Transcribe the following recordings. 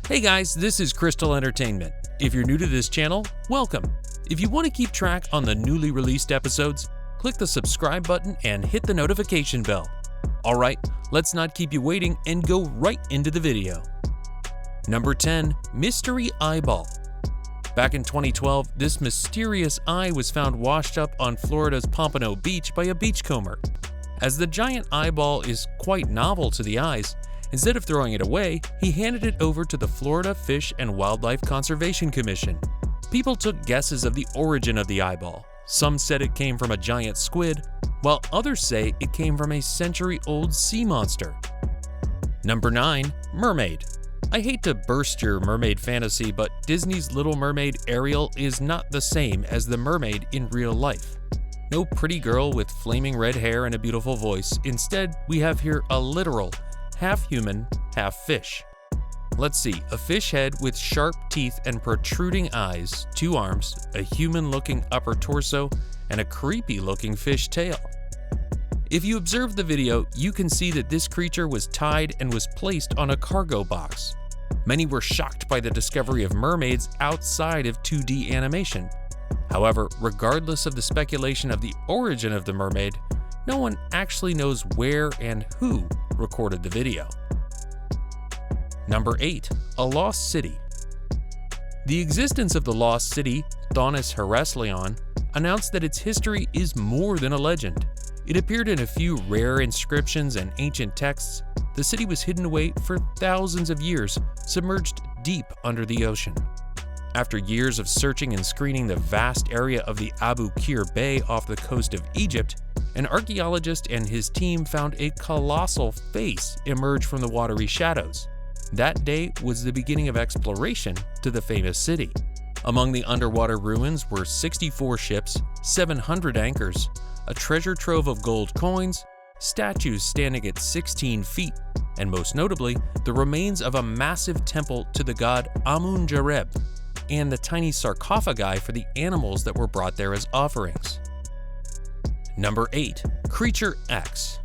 Hey guys, this is Crystal Entertainment. If you're new to this channel, welcome. If you want to keep track on the newly released episodes, click the subscribe button and hit the notification bell. Alright, let's not keep you waiting and go right into the video. Number 10. Mystery Eyeball. Back in 2012, this mysterious eye was found washed up on Florida's Pompano Beach by a beachcomber. As the giant eyeball is quite novel to the eyes, instead of throwing it away, he handed it over to the Florida Fish and Wildlife Conservation Commission. People took guesses of the origin of the eyeball. Some said it came from a giant squid, while others say it came from a century-old sea monster. Number 9. Mermaid. I hate to burst your mermaid fantasy, but Disney's Little Mermaid Ariel is not the same as the mermaid in real life. No pretty girl with flaming red hair and a beautiful voice. Instead, we have here a literal, half human, half fish. Let's see, a fish head with sharp teeth and protruding eyes, 2 arms, a human-looking upper torso, and a creepy-looking fish tail. If you observe the video, you can see that this creature was tied and was placed on a cargo box. Many were shocked by the discovery of mermaids outside of 2D animation. However, regardless of the speculation of the origin of the mermaid, no one actually knows where and who recorded the video. Number 8. A Lost City. The existence of the lost city, Thonis Hereslion, announced that its history is more than a legend. It appeared in a few rare inscriptions and ancient texts. The city was hidden away for thousands of years, submerged deep under the ocean. After years of searching and screening the vast area of the Abu Qir Bay off the coast of Egypt, an archaeologist and his team found a colossal face emerge from the watery shadows. That day was the beginning of exploration to the famous city. Among the underwater ruins were 64 ships, 700 anchors, a treasure trove of gold coins, statues standing at 16 feet, and most notably, the remains of a massive temple to the god Amun-Jareb, and the tiny sarcophagi for the animals that were brought there as offerings. Number 8. Creature X.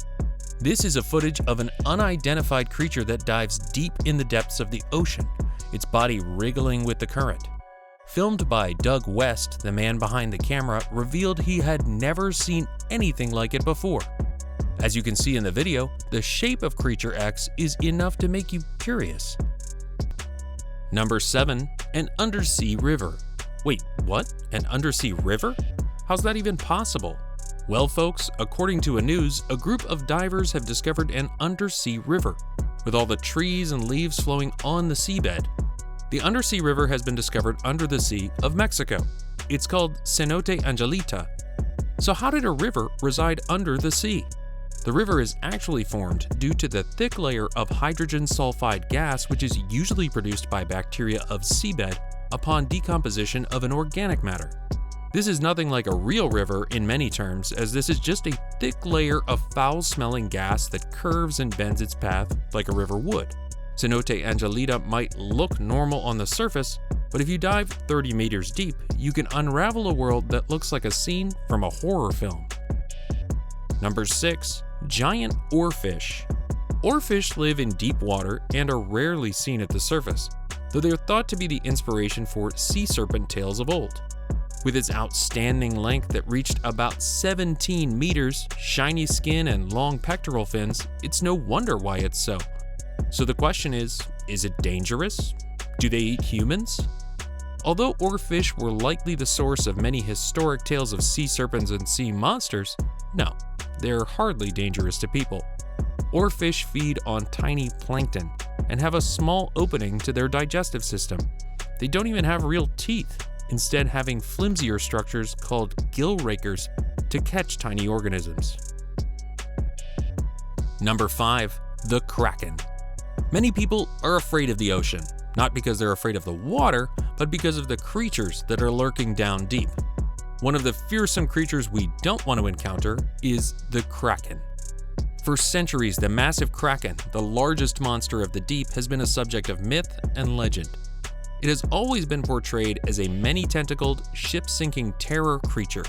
This is a footage of an unidentified creature that dives deep in the depths of the ocean, its body wriggling with the current. Filmed by Doug West, the man behind the camera revealed he had never seen anything like it before. As you can see in the video, the shape of Creature X is enough to make you curious. Number 7. An undersea river. Wait, what? An undersea river? How's that even possible? Well folks, according to a group of divers have discovered an undersea river, with all the trees and leaves flowing on the seabed. The undersea river has been discovered under the Sea of Mexico. It's called Cenote Angelita. So how did a river reside under the sea? The river is actually formed due to the thick layer of hydrogen sulfide gas, which is usually produced by bacteria of seabed upon decomposition of an organic matter. This is nothing like a real river in many terms, as this is just a thick layer of foul-smelling gas that curves and bends its path like a river would. Cenote Angelita might look normal on the surface, but if you dive 30 meters deep, you can unravel a world that looks like a scene from a horror film. Number 6. Giant Oarfish. Oarfish live in deep water and are rarely seen at the surface, though they are thought to be the inspiration for sea serpent tales of old. With its outstanding length that reached about 17 meters, shiny skin, and long pectoral fins, it's no wonder why it's so. So the question is it dangerous? Do they eat humans? Although oarfish were likely the source of many historic tales of sea serpents and sea monsters, no, they're hardly dangerous to people. Oarfish feed on tiny plankton and have a small opening to their digestive system. They don't even have real teeth, instead having flimsier structures called gill rakers to catch tiny organisms. Number 5. The Kraken. Many people are afraid of the ocean, not because they're afraid of the water, but because of the creatures that are lurking down deep. One of the fearsome creatures we don't want to encounter is the Kraken. For centuries, the massive Kraken, the largest monster of the deep, has been a subject of myth and legend. It has always been portrayed as a many-tentacled, ship-sinking terror creature.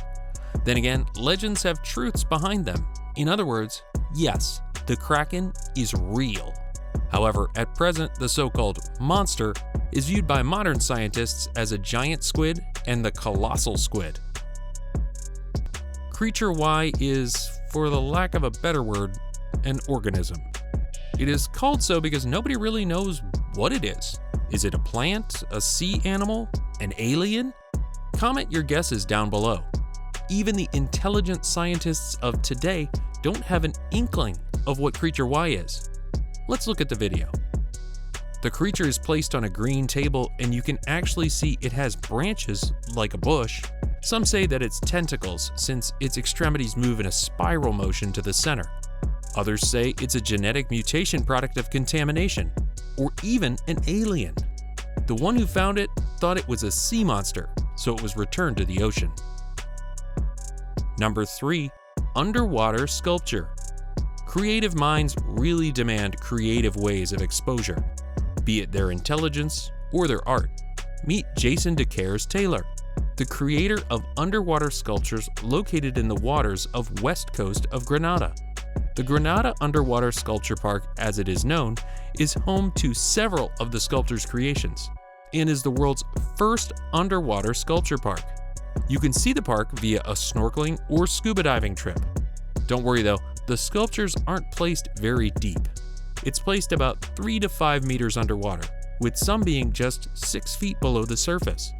Then again, legends have truths behind them. In other words, yes, the Kraken is real. However, at present, the so-called monster is viewed by modern scientists as a giant squid and the colossal squid. Creature Y is, for the lack of a better word, an organism. It is called so because nobody really knows what it is. Is it a plant, a sea animal, an alien? Comment your guesses down below. Even the intelligent scientists of today don't have an inkling of what Creature Y is. Let's look at the video. The creature is placed on a green table and you can actually see it has branches like a bush. Some say that it's tentacles since its extremities move in a spiral motion to the center. Others say it's a genetic mutation product of contamination, or even an alien. The one who found it thought it was a sea monster, so it was returned to the ocean. Number 3. Underwater sculpture. Creative minds really demand creative ways of exposure, be it their intelligence or their art. Meet Jason DeCaires Taylor, the creator of underwater sculptures located in the waters of west coast of Grenada. The Grenada Underwater Sculpture Park, as it is known, is home to several of the sculptor's creations and is the world's first underwater sculpture park. You can see the park via a snorkeling or scuba diving trip. Don't worry though, the sculptures aren't placed very deep. It's placed about 3 to 5 meters underwater, with some being just 6 feet below the surface.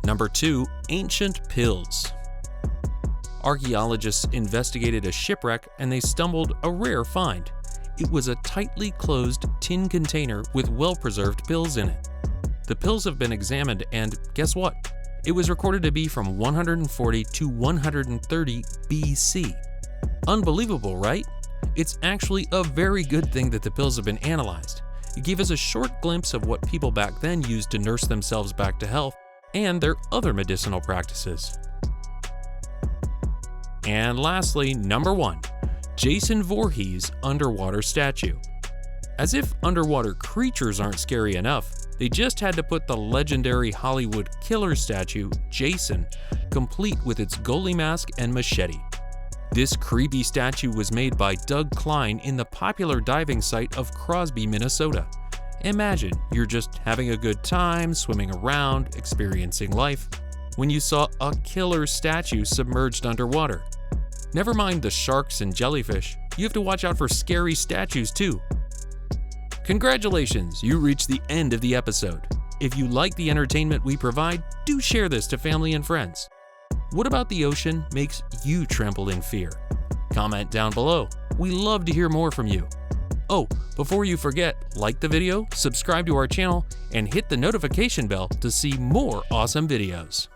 Number 2. Ancient pills. Archaeologists investigated a shipwreck and they stumbled a rare find. It was a tightly closed tin container with well-preserved pills in it. The pills have been examined and guess what? It was recorded to be from 140 to 130 BC. Unbelievable, right? It's actually a very good thing that the pills have been analyzed. It gave us a short glimpse of what people back then used to nurse themselves back to health and their other medicinal practices. And lastly, number 1, Jason Voorhees underwater statue. As if underwater creatures aren't scary enough, they just had to put the legendary Hollywood killer statue, Jason, complete with its goalie mask and machete. This creepy statue was made by Doug Klein in the popular diving site of Crosby, Minnesota. Imagine you're just having a good time, swimming around, experiencing life, when you saw a killer statue submerged underwater. Never mind the sharks and jellyfish, you have to watch out for scary statues too. Congratulations, you reached the end of the episode. If you like the entertainment we provide, do share this to family and friends. What about the ocean makes you tremble in fear? Comment down below. We love to hear more from you. Oh, before you forget, like the video, subscribe to our channel, and hit the notification bell to see more awesome videos.